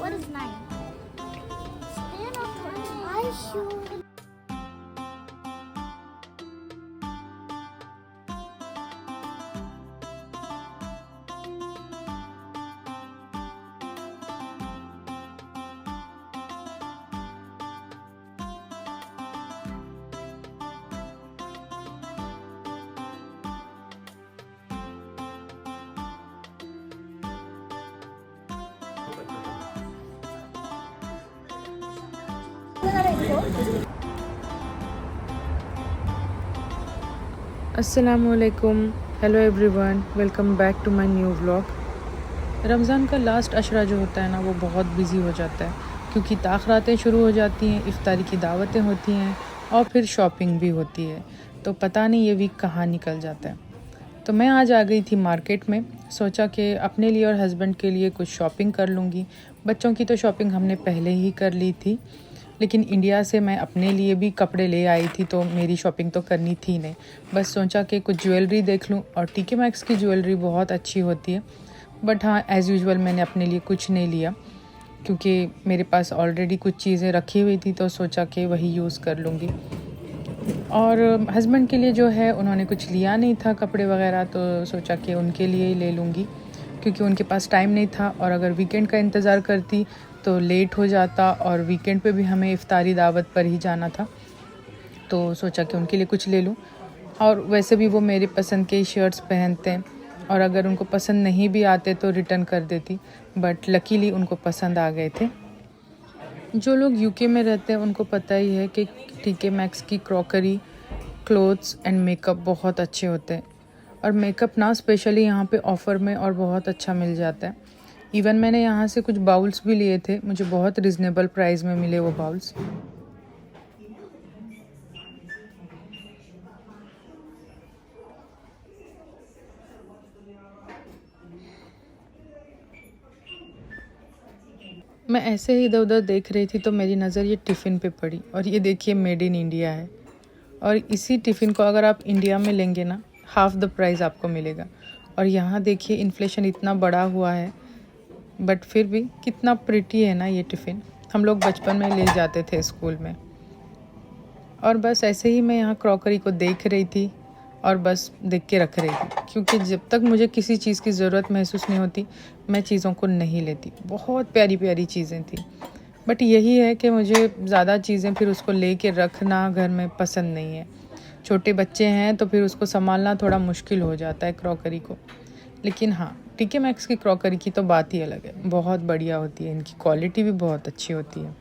What is 9? Stand up, I should. अस्सलामुअलैकुम, hello everyone, welcome back to my new vlog. Ramzan का last Ashara जो होता है ना, वो बहुत बिज़ी हो जाता है क्योंकि ताख़रातें शुरू हो जाती हैं, इफ्तारी की दावतें होती हैं और फिर शॉपिंग भी होती है। तो पता नहीं ये वीक कहाँ निकल जाता है। तो मैं आज आ गई थी मार्केट में, सोचा कि अपने लिए और हस्बैंड के लिए कुछ शॉपिंग कर लूँगी। बच्चों की तो शॉपिंग हमने पहले ही कर ली थी, लेकिन इंडिया से मैं अपने लिए भी कपड़े ले आई थी, तो मेरी शॉपिंग तो करनी थी नहीं। बस सोचा कि कुछ ज्वेलरी देख लूँ, और टीके मैक्स की ज्वेलरी बहुत अच्छी होती है। बट हाँ, एज़ यूजुअल मैंने अपने लिए कुछ नहीं लिया क्योंकि मेरे पास ऑलरेडी कुछ चीज़ें रखी हुई थी, तो सोचा कि वही यूज़ कर लूँगी। और हस्बैंड के लिए जो है, उन्होंने कुछ लिया नहीं था कपड़े वगैरह, तो सोचा कि उनके लिए ही ले लूँगी क्योंकि उनके पास टाइम नहीं था। और अगर वीकेंड का इंतज़ार करती तो लेट हो जाता, और वीकेंड पे भी हमें इफ्तारी दावत पर ही जाना था, तो सोचा कि उनके लिए कुछ ले लूँ। और वैसे भी वो मेरी पसंद के शर्ट्स पहनते हैं, और अगर उनको पसंद नहीं भी आते तो रिटर्न कर देती, बट लकीली उनको पसंद आ गए थे। जो लोग यूके में रहते हैं उनको पता ही है कि टीके मैक्स की क्रॉकरी, क्लोथ्स एंड मेकअप बहुत अच्छे होते हैं। और मेकअप ना स्पेशली यहाँ पे ऑफ़र में और बहुत अच्छा मिल जाता है। इवन मैंने यहाँ से कुछ बाउल्स भी लिए थे, मुझे बहुत रिजनेबल प्राइस में मिले वो बाउल्स। मैं ऐसे ही इधर उधर देख रही थी तो मेरी नज़र ये टिफ़िन पे पड़ी, और ये देखिए मेड इन इंडिया है। और इसी टिफ़िन को अगर आप इंडिया में लेंगे ना, हाफ़ द प्राइस आपको मिलेगा। और यहाँ देखिए इन्फ्लेशन इतना बढ़ा हुआ है, बट फिर भी कितना प्रिटी है ना ये टिफ़िन। हम लोग बचपन में ले जाते थे स्कूल में। और बस ऐसे ही मैं यहाँ क्रॉकरी को देख रही थी, और बस देख के रख रही थी क्योंकि जब तक मुझे किसी चीज़ की ज़रूरत महसूस नहीं होती, मैं चीज़ों को नहीं लेती। बहुत प्यारी प्यारी चीज़ें थी, बट यही है कि मुझे ज़्यादा चीज़ें फिर उसको ले के रखना घर में पसंद नहीं है। छोटे बच्चे हैं तो फिर उसको संभालना थोड़ा मुश्किल हो जाता है क्रॉकरी को। लेकिन हाँ, टीके मैक्स की क्रॉकरी की तो बात ही अलग है, बहुत बढ़िया होती है, इनकी क्वालिटी भी बहुत अच्छी होती है।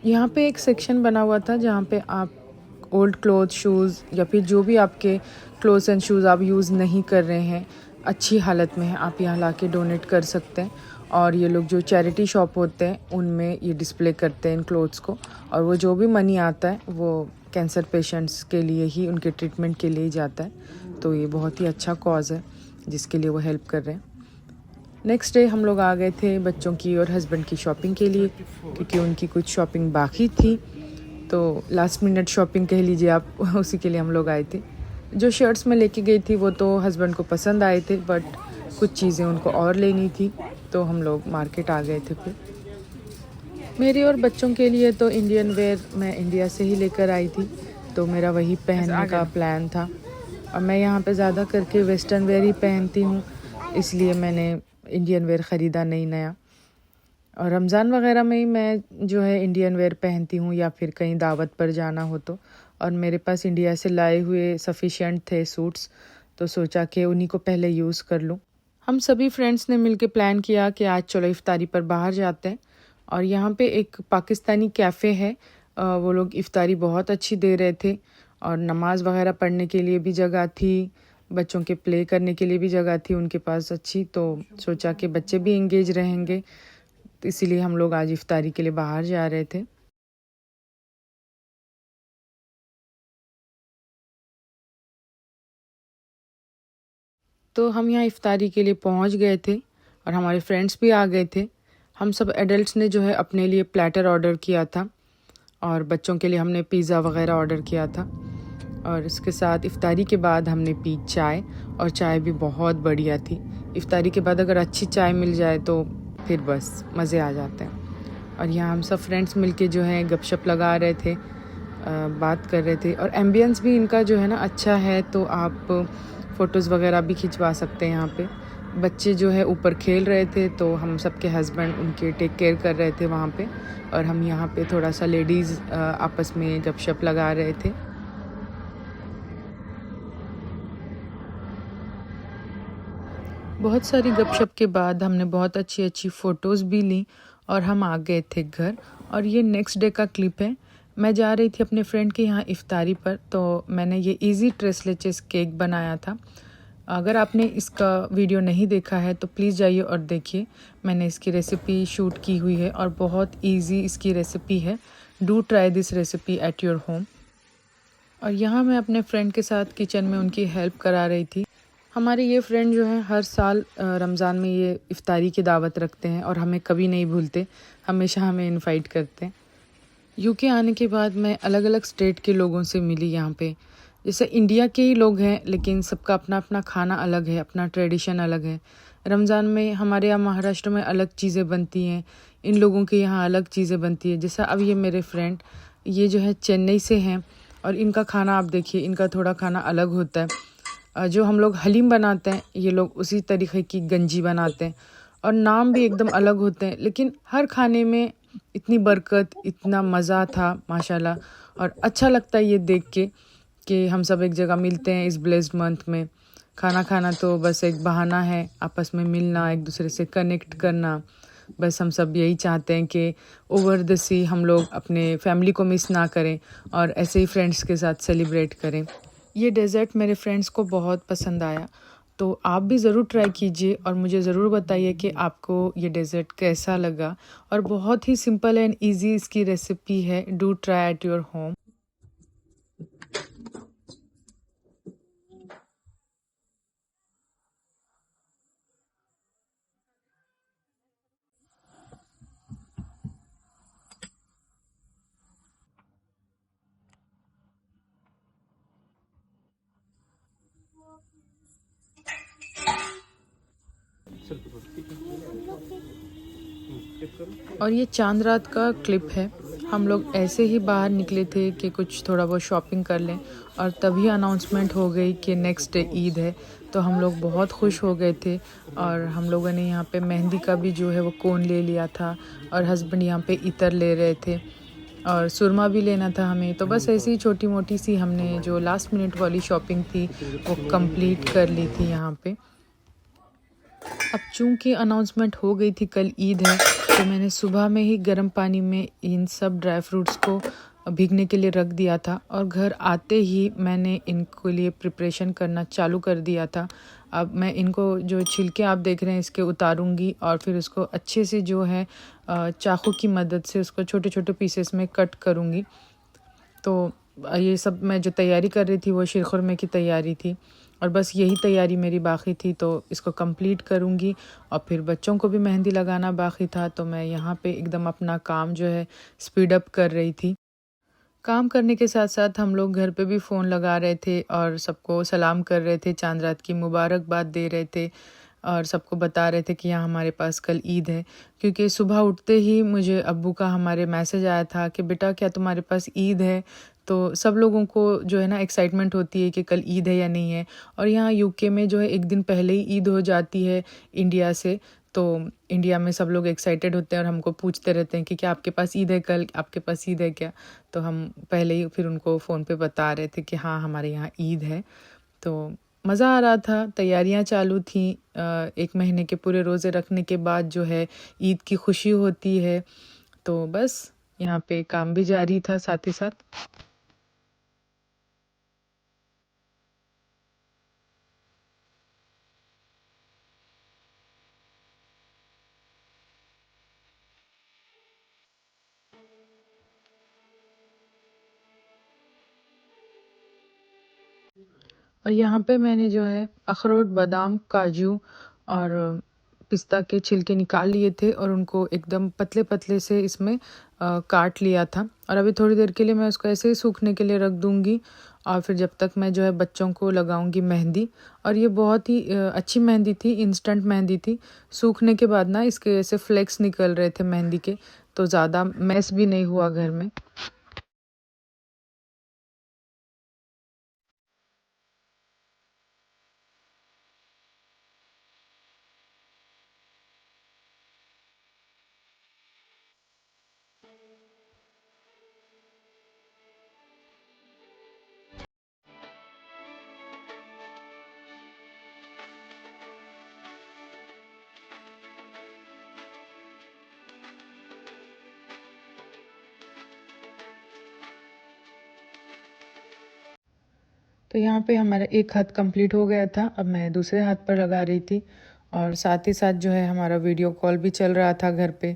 यहाँ पे एक सेक्शन बना हुआ था जहाँ पे आप ओल्ड क्लोथ, शूज़, या फिर जो भी आपके क्लोथ्स एंड शूज़ आप यूज़ नहीं कर रहे हैं, अच्छी हालत में है, आप यहाँ लाके डोनेट कर सकते हैं। और ये लोग जो चैरिटी शॉप होते हैं उनमें ये डिस्प्ले करते हैं इन क्लोथ्स को, और वो जो भी मनी आता है वो कैंसर पेशेंट्स के लिए ही, उनके ट्रीटमेंट के लिए ही जाता है। तो ये बहुत ही अच्छा कॉज है जिसके लिए वो हेल्प कर रहे हैं। नेक्स्ट डे हम लोग आ गए थे बच्चों की और हस्बैंड की शॉपिंग के लिए, क्योंकि उनकी कुछ शॉपिंग बाकी थी। तो लास्ट मिनट शॉपिंग कह लीजिए आप, उसी के लिए हम लोग आए थे। जो शर्ट्स मैं लेके गई थी वो तो हस्बैंड को पसंद आए थे, बट कुछ चीज़ें उनको और लेनी थी, तो हम लोग मार्केट आ गए थे। फिर मेरे और बच्चों के लिए तो इंडियन वेयर मैं इंडिया से ही लेकर आई थी, तो मेरा वही पहनने का प्लान था। और मैं यहाँ पे ज़्यादा करके वेस्टर्न वेयर ही पहनती हूँ, इसलिए मैंने इंडियन वेयर ख़रीदा नहीं नया। और रमज़ान वगैरह में ही मैं जो है इंडियन वेयर पहनती हूँ, या फिर कहीं दावत पर जाना हो तो। और मेरे पास इंडिया से लाए हुए सफिशिएंट थे सूट्स, तो सोचा कि उन्हीं को पहले यूज़ कर लूँ। हम सभी फ्रेंड्स ने मिलके प्लान किया कि आज चलो इफ्तारी पर बाहर जाते हैं। और यहाँ पे एक पाकिस्तानी कैफ़े है, वो लोग इफ्तारी बहुत अच्छी दे रहे थे, और नमाज वगैरह पढ़ने के लिए भी जगह थी, बच्चों के प्ले करने के लिए भी जगह थी उनके पास अच्छी। तो सोचा कि बच्चे भी इंगेज रहेंगे, तो इसीलिए हम लोग आज इफ्तारी के लिए बाहर जा रहे थे। तो हम यहाँ इफ्तारी के लिए पहुँच गए थे, और हमारे फ्रेंड्स भी आ गए थे। हम सब एडल्ट्स ने जो है अपने लिए प्लेटर ऑर्डर किया था, और बच्चों के लिए हमने पिज़्ज़ा वगैरह ऑर्डर किया था। और इसके साथ इफ्तारी के बाद हमने पी चाय, और चाय भी बहुत बढ़िया थी। इफ्तारी के बाद अगर अच्छी चाय मिल जाए तो फिर बस मज़े आ जाते हैं। और यहाँ हम सब फ्रेंड्स मिलके जो है गपशप लगा रहे थे, बात कर रहे थे। और एम्बियंस भी इनका जो है ना अच्छा है, तो आप फ़ोटोज़ वगैरह भी खिंचवा सकते हैं यहाँ पे। बच्चे जो है ऊपर खेल रहे थे, तो हम सब के हस्बैंड उनके टेक केयर कर रहे थे वहाँ पे, और हम यहाँ पे थोड़ा सा लेडीज़ आपस में गपशप लगा रहे थे। बहुत सारी गपशप के बाद हमने बहुत अच्छी अच्छी फ़ोटोज़ भी ली, और हम आ गए थे घर। और ये नेक्स्ट डे का क्लिप है। मैं जा रही थी अपने फ्रेंड के यहाँ इफ्तारी पर, तो मैंने ये इजी ट्रेस लेचेस केक बनाया था। अगर आपने इसका वीडियो नहीं देखा है तो प्लीज़ जाइए और देखिए। मैंने इसकी रेसिपी शूट की हुई है, और बहुत इजी इसकी रेसिपी है। Do try this recipe at your home. और यहाँ मैं अपने फ्रेंड के साथ किचन में उनकी हेल्प करा रही थी। हमारे ये फ्रेंड जो हैं हर साल रमज़ान में ये इफ्तारी की दावत रखते हैं, और हमें कभी नहीं भूलते, हमेशा हमें इनवाइट करते हैं। यूके आने के बाद मैं अलग अलग स्टेट के लोगों से मिली यहाँ पे। जैसे इंडिया के ही लोग हैं, लेकिन सबका अपना अपना खाना अलग है, अपना ट्रेडिशन अलग है। रमज़ान में हमारे यहाँ महाराष्ट्र में अलग चीज़ें बनती हैं, इन लोगों के यहाँ अलग चीज़ें बनती है। जैसा अब ये मेरे फ्रेंड ये जो है चेन्नई से हैं, और इनका खाना आप देखिए, इनका थोड़ा खाना अलग होता है। जो हम लोग हलीम बनाते हैं, ये लोग उसी तरीके की गंजी बनाते हैं, और नाम भी एकदम अलग होते हैं। लेकिन हर खाने में इतनी बरकत, इतना मज़ा था माशाल्लाह। और अच्छा लगता है ये देख के कि हम सब एक जगह मिलते हैं इस ब्लेस्ड मंथ में। खाना खाना तो बस एक बहाना है, आपस में मिलना, एक दूसरे से कनेक्ट करना। बस हम सब यही चाहते हैं कि ओवर द सी हम लोग अपने फैमिली को मिस ना करें, और ऐसे ही फ्रेंड्स के साथ सेलिब्रेट करें। ये डेज़र्ट मेरे फ्रेंड्स को बहुत पसंद आया, तो आप भी ज़रूर ट्राई कीजिए, और मुझे ज़रूर बताइए कि आपको ये डेज़र्ट कैसा लगा। और बहुत ही सिंपल एंड ईजी इसकी रेसिपी है। Do try at your home. और ये चांद रात का क्लिप है। हम लोग ऐसे ही बाहर निकले थे कि कुछ थोड़ा बहुत शॉपिंग कर लें, और तभी अनाउंसमेंट हो गई कि नेक्स्ट डे ईद है। तो हम लोग बहुत खुश हो गए थे, और हम लोगों ने यहाँ पे मेहंदी का भी जो है वो कोन ले लिया था, और हस्बैंड यहाँ पे इतर ले रहे थे, और सुरमा भी लेना था हमें। तो बस ऐसी ही छोटी मोटी सी हमने जो लास्ट मिनट वाली शॉपिंग थी वो कंप्लीट कर ली थी यहाँ पे। अब चूंकि अनाउंसमेंट हो गई थी कल ईद है, तो मैंने सुबह में ही गर्म पानी में इन सब ड्राई फ्रूट्स को भीगने के लिए रख दिया था, और घर आते ही मैंने इनके लिए प्रिपरेशन करना चालू कर दिया था। अब मैं इनको जो छिलके आप देख रहे हैं इसके उतारूंगी, और फिर उसको अच्छे से जो है चाकू की मदद से उसको छोटे छोटे पीसेस में कट करूँगी। तो ये सब मैं जो तैयारी कर रही थी वो शीरखुरमे की तैयारी थी, और बस यही तैयारी मेरी बाकी थी। तो इसको कंप्लीट करूँगी, और फिर बच्चों को भी मेहंदी लगाना बाकी था। तो मैं यहाँ पे एकदम अपना काम जो है स्पीड अप कर रही थी। काम करने के साथ साथ हम लोग घर पे भी फ़ोन लगा रहे थे, और सबको सलाम कर रहे थे, चांद रात की मुबारकबाद दे रहे थे, और सबको बता रहे थे कि यहाँ हमारे पास कल ईद है। क्योंकि सुबह उठते ही मुझे अब्बू का हमारे मैसेज आया था कि बेटा क्या तुम्हारे पास ईद है। तो सब लोगों को जो है ना एक्साइटमेंट होती है कि कल ईद है या नहीं है। और यहाँ यूके में जो है एक दिन पहले ही ईद हो जाती है इंडिया से। तो इंडिया में सब लोग एक्साइटेड होते हैं, और हमको पूछते रहते हैं कि क्या आपके पास ईद है कल, आपके पास ईद है क्या। तो हम पहले ही फिर उनको फ़ोन पे बता रहे थे कि हाँ हमारे यहाँ ईद है। तो मज़ा आ रहा था, तैयारियां चालू थी। एक महीने के पूरे रोज़े रखने के बाद जो है ईद की खुशी होती है। तो बस यहाँ पे काम भी जारी था साथ ही साथ। और यहाँ पे मैंने जो है अखरोट, बादाम, काजू और पिस्ता के छिलके निकाल लिए थे, और उनको एकदम पतले पतले से इसमें काट लिया था। और अभी थोड़ी देर के लिए मैं उसको ऐसे ही सूखने के लिए रख दूँगी। और फिर जब तक मैं जो है बच्चों को लगाऊंगी मेहंदी। और ये बहुत ही अच्छी मेहंदी थी, इंस्टेंट मेहंदी थी। सूखने के बाद ना इसके ऐसे फ्लेक्स निकल रहे थे मेहंदी के, तो ज़्यादा मैस भी नहीं हुआ घर में। तो यहाँ पे हमारा एक हाथ कंप्लीट हो गया था, अब मैं दूसरे हाथ पर लगा रही थी। और साथ ही साथ जो है हमारा वीडियो कॉल भी चल रहा था घर पे,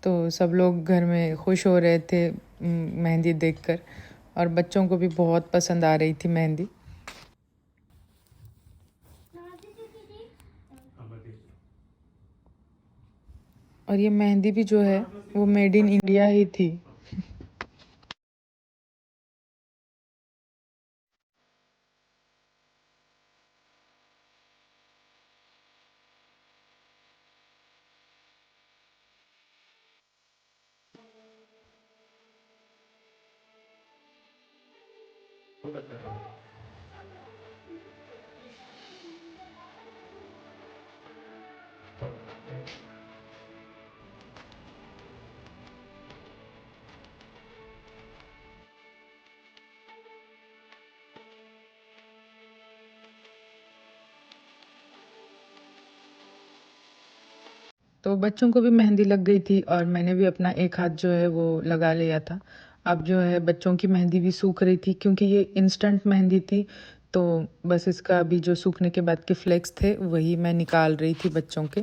तो सब लोग घर में खुश हो रहे थे मेहंदी देखकर। और बच्चों को भी बहुत पसंद आ रही थी मेहंदी। और ये मेहंदी भी जो है वो मेड इन इंडिया ही थी। तो बच्चों को भी मेहंदी लग गई थी और मैंने भी अपना एक हाथ जो है वो लगा लिया था। अब जो है बच्चों की मेहंदी भी सूख रही थी, क्योंकि ये इंस्टेंट मेहंदी थी। तो बस इसका अभी जो सूखने के बाद के फ्लेक्स थे वही मैं निकाल रही थी बच्चों के।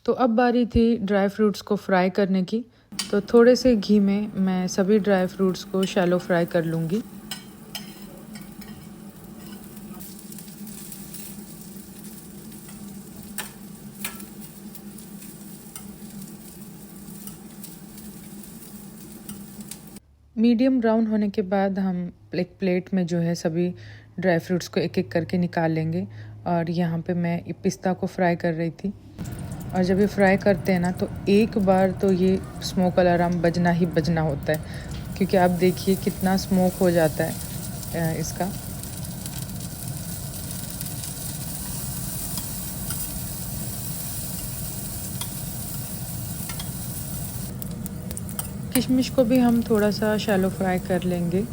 तो अब बारी थी ड्राई फ्रूट्स को फ्राई करने की। तो थोड़े से घी में मैं सभी ड्राई फ्रूट्स को शैलो फ्राई कर लूँगी। मीडियम ब्राउन होने के बाद हम एक प्लेट में जो है सभी ड्राई फ्रूट्स को एक एक करके निकाल लेंगे। और यहाँ पे मैं पिस्ता को फ्राई कर रही थी। और जब ये फ्राई करते हैं ना तो एक बार तो ये स्मोक अलार्म बजना ही बजना होता है, क्योंकि आप देखिए कितना स्मोक हो जाता है इसका। किशमिश को भी हम थोड़ा सा शैलो फ्राई कर लेंगे।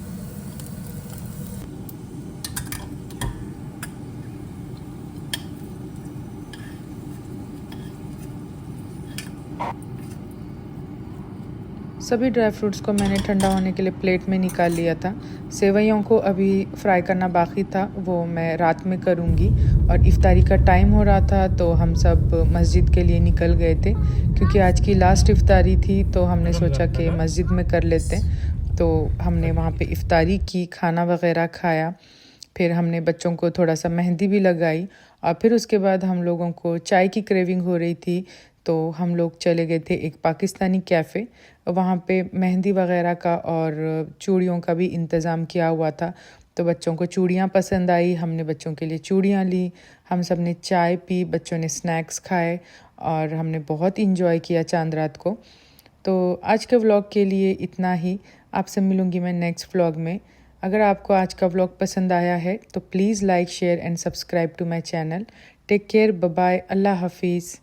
सभी ड्राई फ्रूट्स को मैंने ठंडा होने के लिए प्लेट में निकाल लिया था। सेवइयों को अभी फ्राई करना बाकी था, वो मैं रात में करूँगी। और इफ्तारी का टाइम हो रहा था तो हम सब मस्जिद के लिए निकल गए थे, क्योंकि आज की लास्ट इफ्तारी थी। तो हमने सोचा कि मस्जिद में कर लेते। तो हमने वहाँ पे इफ्तारी की, खाना वगैरह खाया। फिर हमने बच्चों को थोड़ा सा मेहंदी भी लगाई। और फिर उसके बाद हम लोगों को चाय की क्रेविंग हो रही थी, तो हम लोग चले गए थे एक पाकिस्तानी कैफ़े। वहाँ पे मेहंदी वगैरह का और चूड़ियों का भी इंतज़ाम किया हुआ था। तो बच्चों को चूड़ियाँ पसंद आई, हमने बच्चों के लिए चूड़ियाँ ली। हम सब ने चाय पी, बच्चों ने स्नैक्स खाए और हमने बहुत इंजॉय किया चांद रात को। तो आज के व्लॉग के लिए इतना ही। आपसे मिलूँगी मैं नेक्स्ट व्लॉग में। अगर आपको आज का व्लॉग पसंद आया है तो please like, share and subscribe to my channel. Take care, bye bye, अल्लाह हाफिज़।